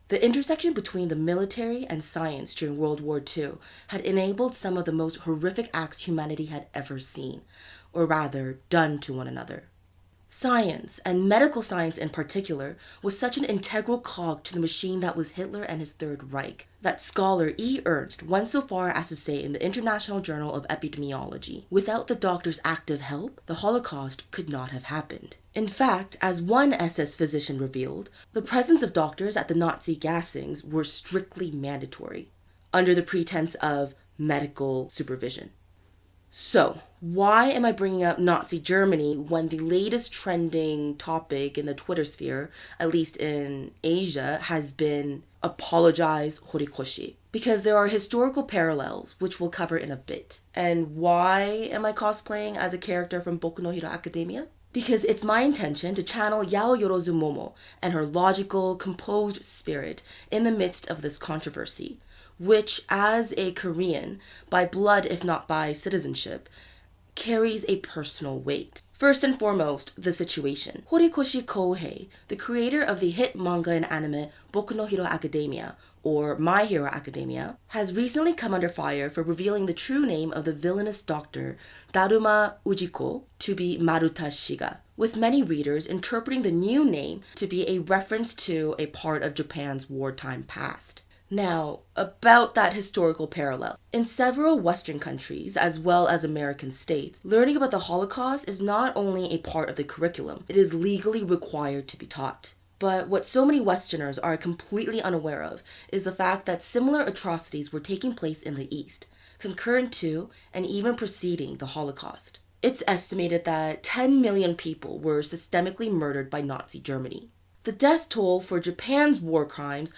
The intersection between the military and science during World War II had enabled some of the most horrific acts humanity had ever seen, or rather, done to one another. Science, and medical science in particular, was such an integral cog to the machine that was Hitler and his Third Reich, that scholar E. Ernst went so far as to say in the International Journal of Epidemiology, without the doctors' active help, the Holocaust could not have happened. In fact, as one SS physician revealed, the presence of doctors at the Nazi gassings were strictly mandatory, under the pretense of medical supervision. So, why am I bringing up Nazi Germany when the latest trending topic in the Twitter sphere, at least in Asia, has been apologize Horikoshi? Because there are historical parallels, which we'll cover in a bit. And why am I cosplaying as a character from Boku no Hero Academia? Because it's my intention to channel Yaoyorozu Momo and her logical, composed spirit in the midst of this controversy, which, as a Korean, by blood if not by citizenship, carries a personal weight. First and foremost, the situation. Horikoshi Kohei, the creator of the hit manga and anime Boku no Hero Academia, or My Hero Academia, has recently come under fire for revealing the true name of the villainous doctor Daruma Ujiko to be Maruta Shiga, with many readers interpreting the new name to be a reference to a part of Japan's wartime past. Now, about that historical parallel. In several Western countries, as well as American states, learning about the Holocaust is not only a part of the curriculum, it is legally required to be taught. But what so many Westerners are completely unaware of is the fact that similar atrocities were taking place in the East, concurrent to and even preceding the Holocaust. It's estimated that 10 million people were systemically murdered by Nazi Germany. The death toll for Japan's war crimes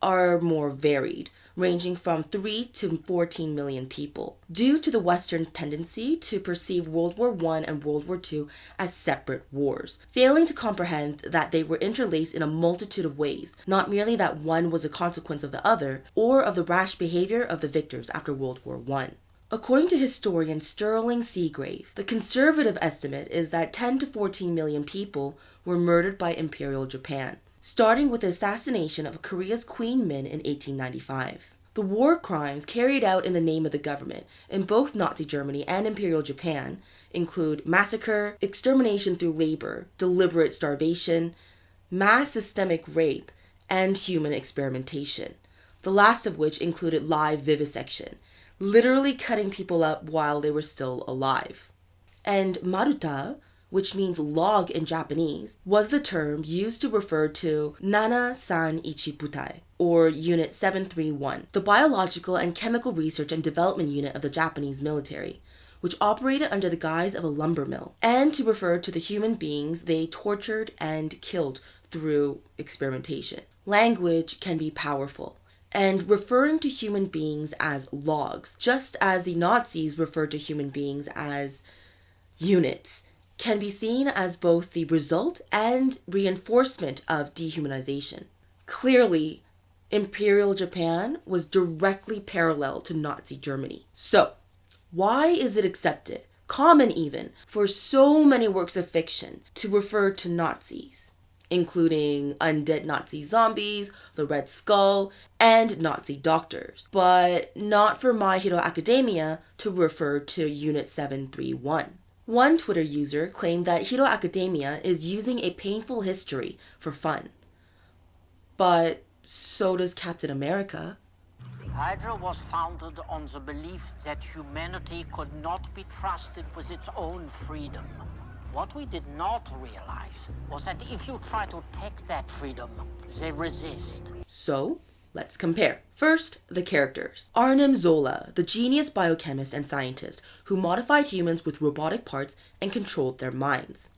are more varied, ranging from 3 to 14 million people, due to the Western tendency to perceive World War I and World War II as separate wars, failing to comprehend that they were interlaced in a multitude of ways, not merely that one was a consequence of the other, or of the rash behavior of the victors after World War I. According to historian Sterling Seagrave, the conservative estimate is that 10 to 14 million people were murdered by Imperial Japan, starting with the assassination of Korea's Queen Min in 1895. The war crimes carried out in the name of the government in both Nazi Germany and Imperial Japan include massacre, extermination through labor, deliberate starvation, mass systemic rape, and human experimentation, the last of which included live vivisection, literally cutting people up while they were still alive. And Maruta, which means log in Japanese, was the term used to refer to Nana-san-ichi Butai, or Unit 731, the biological and chemical research and development unit of the Japanese military, which operated under the guise of a lumber mill, and to refer to the human beings they tortured and killed through experimentation. Language can be powerful, and referring to human beings as logs, just as the Nazis referred to human beings as units, can be seen as both the result and reinforcement of dehumanization. Clearly, Imperial Japan was directly parallel to Nazi Germany. So, why is it accepted, common even, for so many works of fiction to refer to Nazis, including undead Nazi zombies, the Red Skull, and Nazi doctors, but not for My Hero Academia to refer to Unit 731? One Twitter user claimed that Hero Academia is using a painful history for fun. But so does Captain America. Hydra was founded on the belief that humanity could not be trusted with its own freedom. What we did not realize was that if you try to take that freedom, they resist. So, let's compare. First, the characters. Arnim Zola, the genius biochemist and scientist who modified humans with robotic parts and controlled their minds.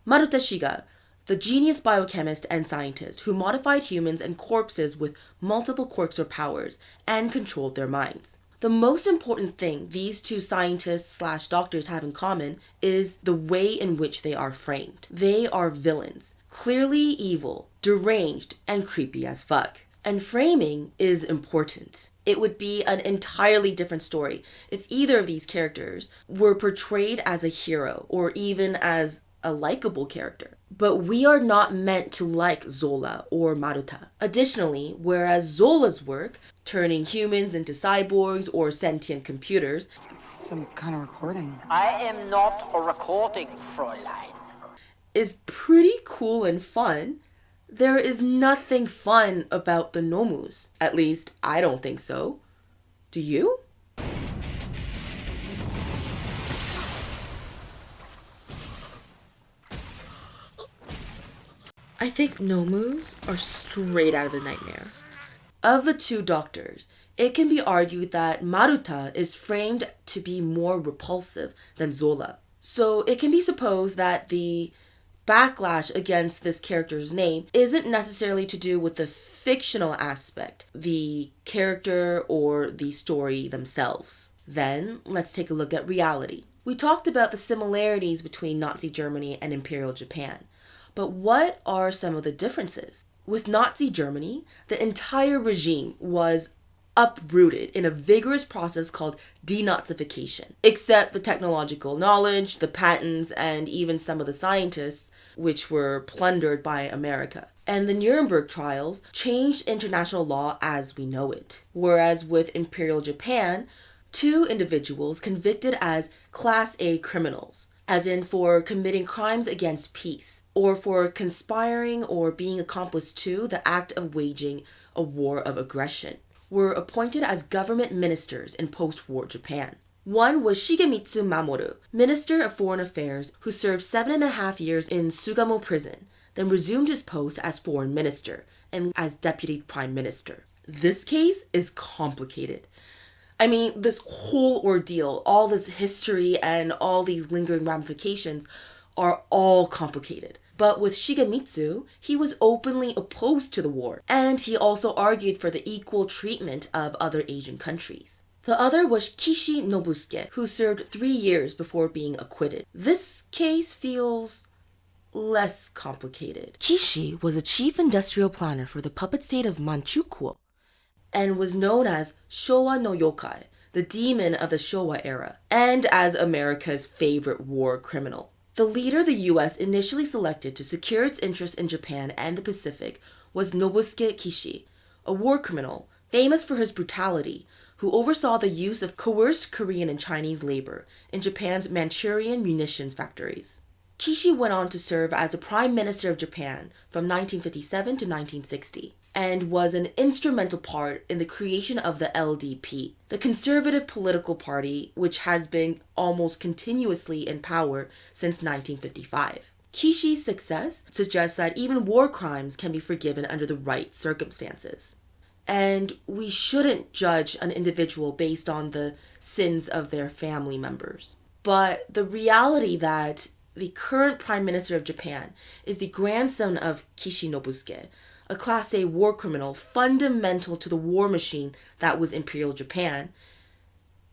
Maruta Shiga, the genius biochemist and scientist who modified humans and corpses with multiple quirks or powers and controlled their minds. The most important thing these two scientists/doctors have in common is the way in which they are framed. They are villains, clearly evil, deranged, and creepy as fuck. And framing is important. It would be an entirely different story if either of these characters were portrayed as a hero or even as a likable character. But we are not meant to like Zola or Maruta. Additionally, whereas Zola's work, turning humans into cyborgs or sentient computers, It's some kind of recording. I am not a recording, Fräulein. is pretty cool and fun, there is nothing fun about the Nomus. At least, I don't think so. Do you? I think Nomus are straight out of a nightmare. Of the two doctors, it can be argued that Maruta is framed to be more repulsive than Zola. So it can be supposed that the backlash against this character's name isn't necessarily to do with the fictional aspect, the character or the story themselves. Then, let's take a look at reality. We talked about the similarities between Nazi Germany and Imperial Japan, but what are some of the differences? With Nazi Germany, the entire regime was uprooted in a vigorous process called denazification, except the technological knowledge, the patents, and even some of the scientists, which were plundered by America. And the Nuremberg trials changed international law as we know it. Whereas with Imperial Japan, 2 individuals convicted as Class A criminals, as in for committing crimes against peace, or for conspiring or being accomplice to the act of waging a war of aggression, were appointed as government ministers in post-war Japan. One was Shigemitsu Mamoru, Minister of Foreign Affairs, who served 7.5 years in Sugamo prison, then resumed his post as foreign minister and as deputy prime minister. This case is complicated. I mean, this whole ordeal, all this history and all these lingering ramifications are all complicated. But with Shigemitsu, he was openly opposed to the war, and he also argued for the equal treatment of other Asian countries. The other was Kishi Nobusuke, who served 3 years before being acquitted. This case feels less complicated. Kishi was a chief industrial planner for the puppet state of Manchukuo, and was known as Showa no Yokai, the demon of the Showa era, and as America's favorite war criminal. The leader the US initially selected to secure its interests in Japan and the Pacific was Nobusuke Kishi, a war criminal famous for his brutality, who oversaw the use of coerced Korean and Chinese labor in Japan's Manchurian munitions factories. Kishi went on to serve as a prime minister of Japan from 1957 to 1960, and was an instrumental part in the creation of the LDP, the conservative political party which has been almost continuously in power since 1955. Kishi's success suggests that even war crimes can be forgiven under the right circumstances. And we shouldn't judge an individual based on the sins of their family members. But the reality that the current Prime Minister of Japan is the grandson of Kishi Nobusuke, a Class A war criminal fundamental to the war machine that was Imperial Japan,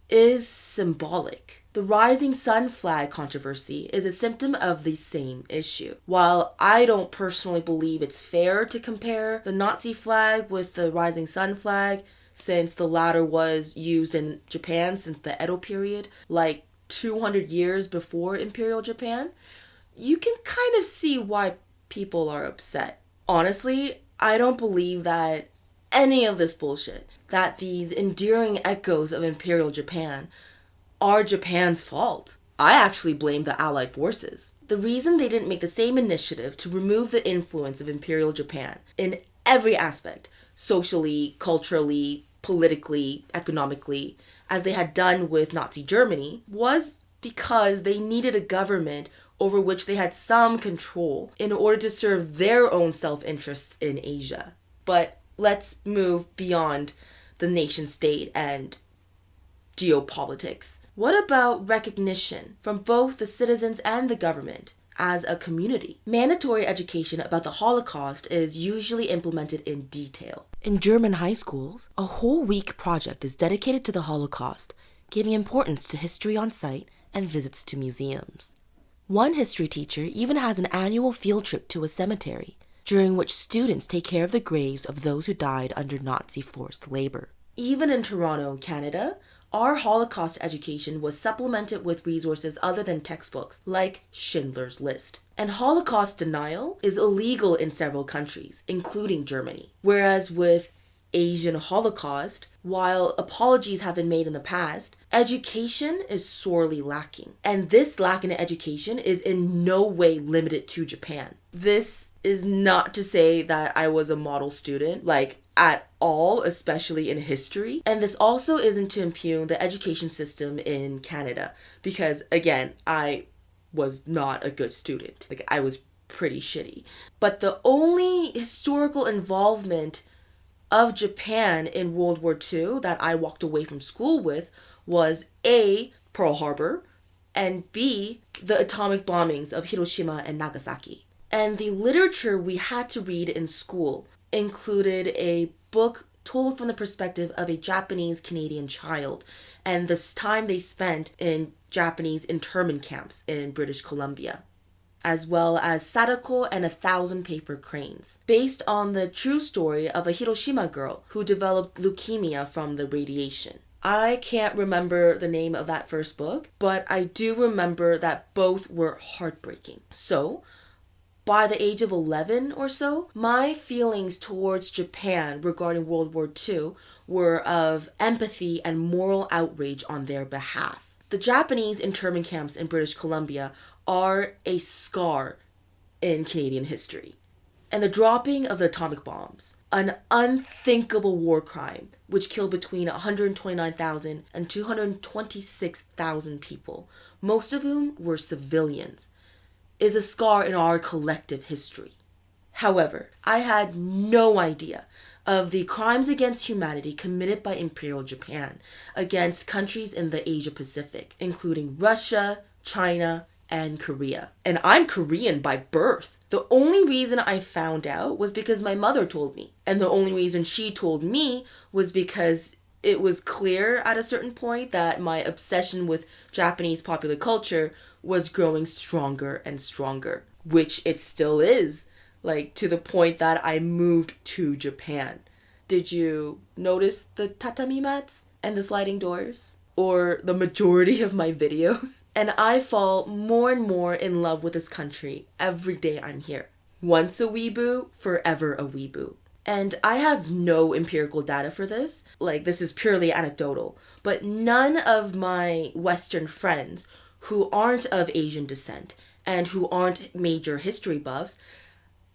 is symbolic. The rising sun flag controversy is a symptom of the same issue. While I don't personally believe it's fair to compare the Nazi flag with the rising sun flag, since the latter was used in Japan since the Edo period, like 200 years before Imperial Japan, you can kind of see why people are upset. Honestly, I don't believe that any of this bullshit, that these enduring echoes of Imperial Japan are Japan's fault. I actually blame the Allied forces. The reason they didn't make the same initiative to remove the influence of Imperial Japan in every aspect, socially, culturally, politically, economically, as they had done with Nazi Germany, was because they needed a government over which they had some control in order to serve their own self-interests in Asia. But let's move beyond the nation state and geopolitics. What about recognition from both the citizens and the government as a community? Mandatory education about the Holocaust is usually implemented in detail. In German high schools, a whole week project is dedicated to the Holocaust, giving importance to history on site and visits to museums. One history teacher even has an annual field trip to a cemetery, during which students take care of the graves of those who died under Nazi forced labor. Even in Toronto, Canada, our Holocaust education was supplemented with resources other than textbooks, like Schindler's List. And Holocaust denial is illegal in several countries, including Germany. Whereas with Asian Holocaust, while apologies have been made in the past, education is sorely lacking. And this lack in education is in no way limited to Japan. This is not to say that I was a model student, like at all, especially in history. And this also isn't to impugn the education system in Canada, because again, I was not a good student. Like, I was pretty shitty. But the only historical involvement of Japan in World War II that I walked away from school with was A, Pearl Harbor, and B, the atomic bombings of Hiroshima and Nagasaki. And the literature we had to read in school included a book told from the perspective of a Japanese Canadian child and the time they spent in Japanese internment camps in British Columbia, as well as Sadako and 1,000 Paper Cranes, based on the true story of a Hiroshima girl who developed leukemia from the radiation. I can't remember the name of that first book, but I do remember that both were heartbreaking. So, by the age of 11 or so, my feelings towards Japan regarding World War II were of empathy and moral outrage on their behalf. The Japanese internment camps in British Columbia are a scar in Canadian history. And the dropping of the atomic bombs, an unthinkable war crime which killed between 129,000 and 226,000 people, most of whom were civilians, is a scar in our collective history. However, I had no idea of the crimes against humanity committed by Imperial Japan against countries in the Asia Pacific, including Russia, China, and Korea. And I'm Korean by birth. The only reason I found out was because my mother told me. And the only reason she told me was because it was clear at a certain point that my obsession with Japanese popular culture was growing stronger and stronger, which it still is, like to the point that I moved to Japan. Did you notice the tatami mats and the sliding doors? Or the majority of my videos? And I fall more and more in love with this country every day I'm here. Once a weeboo, forever a weeboo. And I have no empirical data for this. Like, this is purely anecdotal. But none of my Western friends who aren't of Asian descent and who aren't major history buffs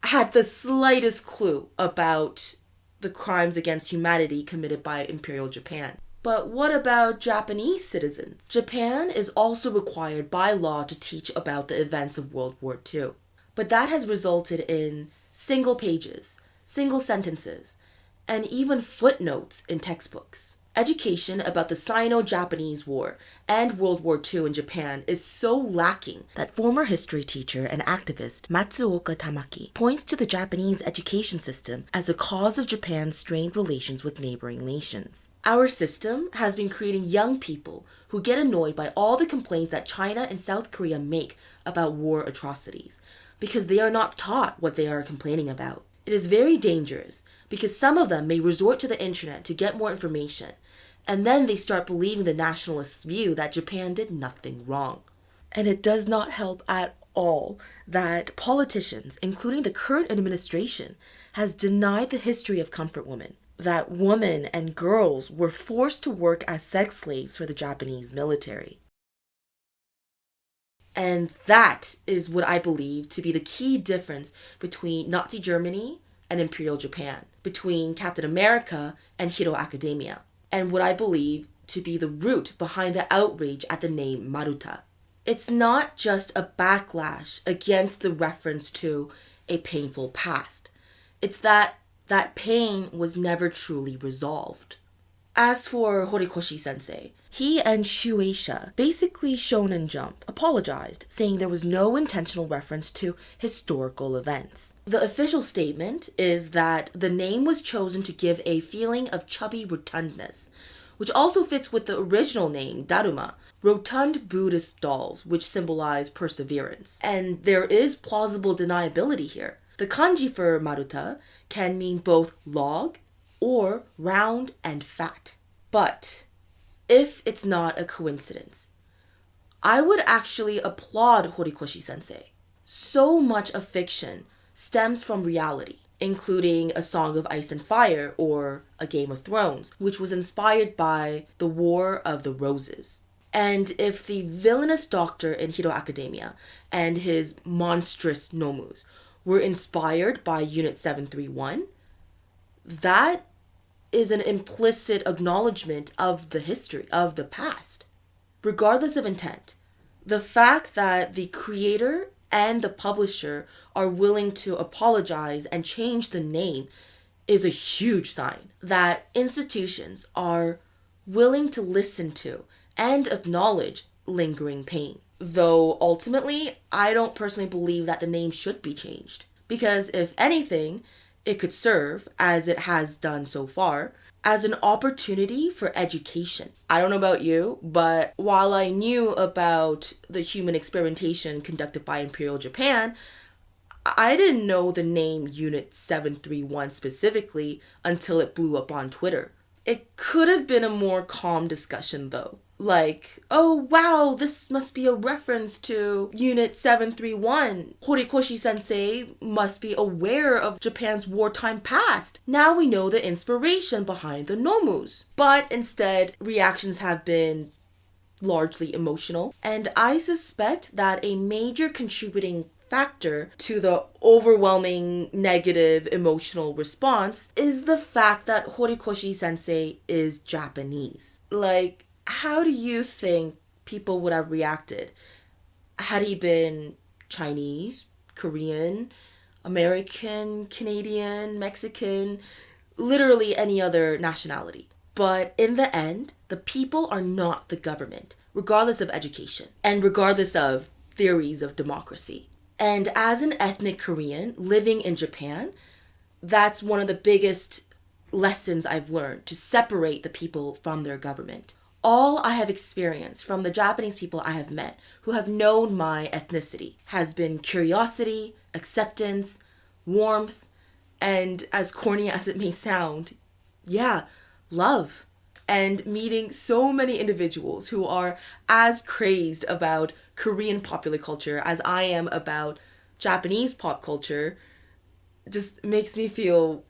had the slightest clue about the crimes against humanity committed by Imperial Japan. But what about Japanese citizens? Japan is also required by law to teach about the events of World War II. But that has resulted in single pages, single sentences, and even footnotes in textbooks. Education about the Sino-Japanese War and World War II in Japan is so lacking that former history teacher and activist Matsuoka Tamaki points to the Japanese education system as a cause of Japan's strained relations with neighboring nations. Our system has been creating young people who get annoyed by all the complaints that China and South Korea make about war atrocities because they are not taught what they are complaining about. It is very dangerous because some of them may resort to the internet to get more information, and then they start believing the nationalist view that Japan did nothing wrong. And it does not help at all that politicians, including the current administration, has denied the history of comfort women, that women and girls were forced to work as sex slaves for the Japanese military. And that is what I believe to be the key difference between Nazi Germany and Imperial Japan, between Captain America and Hero Academia, and what I believe to be the root behind the outrage at the name Maruta. It's not just a backlash against the reference to a painful past. It's that pain was never truly resolved. As for Horikoshi sensei, he and Shueisha, basically Shonen Jump, apologized, saying there was no intentional reference to historical events. The official statement is that the name was chosen to give a feeling of chubby rotundness, which also fits with the original name, Daruma, rotund Buddhist dolls, which symbolize perseverance. And there is plausible deniability here. The kanji for Maruta can mean both log or round and fat. But if it's not a coincidence, I would actually applaud Horikoshi sensei. So much of fiction stems from reality, including A Song of Ice and Fire or A Game of Thrones, which was inspired by the War of the Roses. And if the villainous doctor in Hero Academia and his monstrous nomus were inspired by Unit 731, that is an implicit acknowledgement of the history, of the past. Regardless of intent, the fact that the creator and the publisher are willing to apologize and change the name is a huge sign that institutions are willing to listen to and acknowledge lingering pain. Though ultimately, I don't personally believe that the name should be changed. Because if anything, it could serve, as it has done so far, as an opportunity for education. I don't know about you, but while I knew about the human experimentation conducted by Imperial Japan, I didn't know the name Unit 731 specifically until it blew up on Twitter. It could have been a more calm discussion though. Like, oh wow, this must be a reference to Unit 731. Horikoshi sensei must be aware of Japan's wartime past. Now we know the inspiration behind the nomus. But instead, reactions have been largely emotional. And I suspect that a major contributing factor to the overwhelming negative emotional response is the fact that Horikoshi sensei is Japanese. Like, how do you think people would have reacted had he been Chinese, Korean, American, Canadian, Mexican, literally any other nationality? But in the end, the people are not the government, regardless of education and regardless of theories of democracy. And as an ethnic Korean living in Japan, that's one of the biggest lessons I've learned, to separate the people from their government. All I have experienced from the Japanese people I have met who have known my ethnicity has been curiosity, acceptance, warmth, and as corny as it may sound, yeah, love. And meeting so many individuals who are as crazed about Korean popular culture as I am about Japanese pop culture just makes me feel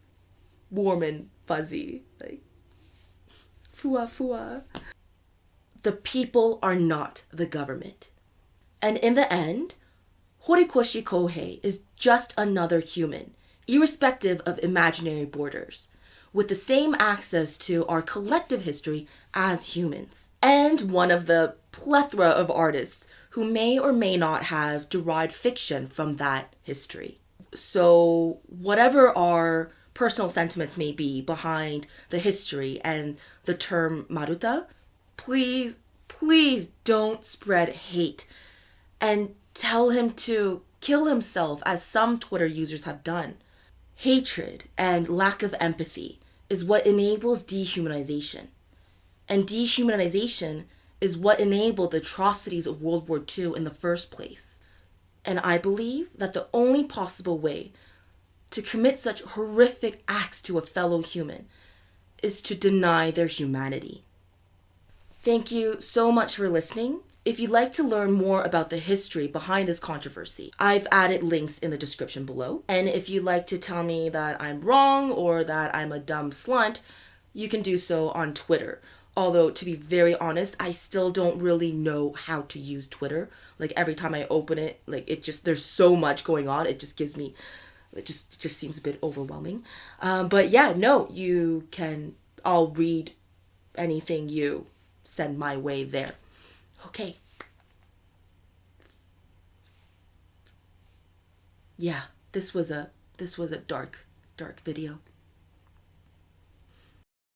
warm and fuzzy. Like, fua fua. The people are not the government. And in the end, Horikoshi Kohei is just another human, irrespective of imaginary borders, with the same access to our collective history as humans. And one of the plethora of artists who may or may not have derived fiction from that history. So whatever our personal sentiments may be behind the history and the term Maruta, please don't spread hate and tell him to kill himself, as some Twitter users have done. Hatred and lack of empathy is what enables dehumanization. And dehumanization is what enabled the atrocities of World War II in the first place. And I believe that the only possible way to commit such horrific acts to a fellow human is to deny their humanity. Thank you so much for listening. If you'd like to learn more about the history behind this controversy, I've added links in the description below. And if you'd like to tell me that I'm wrong or that I'm a dumb slunt, you can do so on Twitter. Although, to be very honest, I still don't really know how to use Twitter. Like, every time I open it, like, there's so much going on. It just seems a bit overwhelming. But yeah, no, I'll read anything you send my way there. Okay. Yeah, this was a dark video.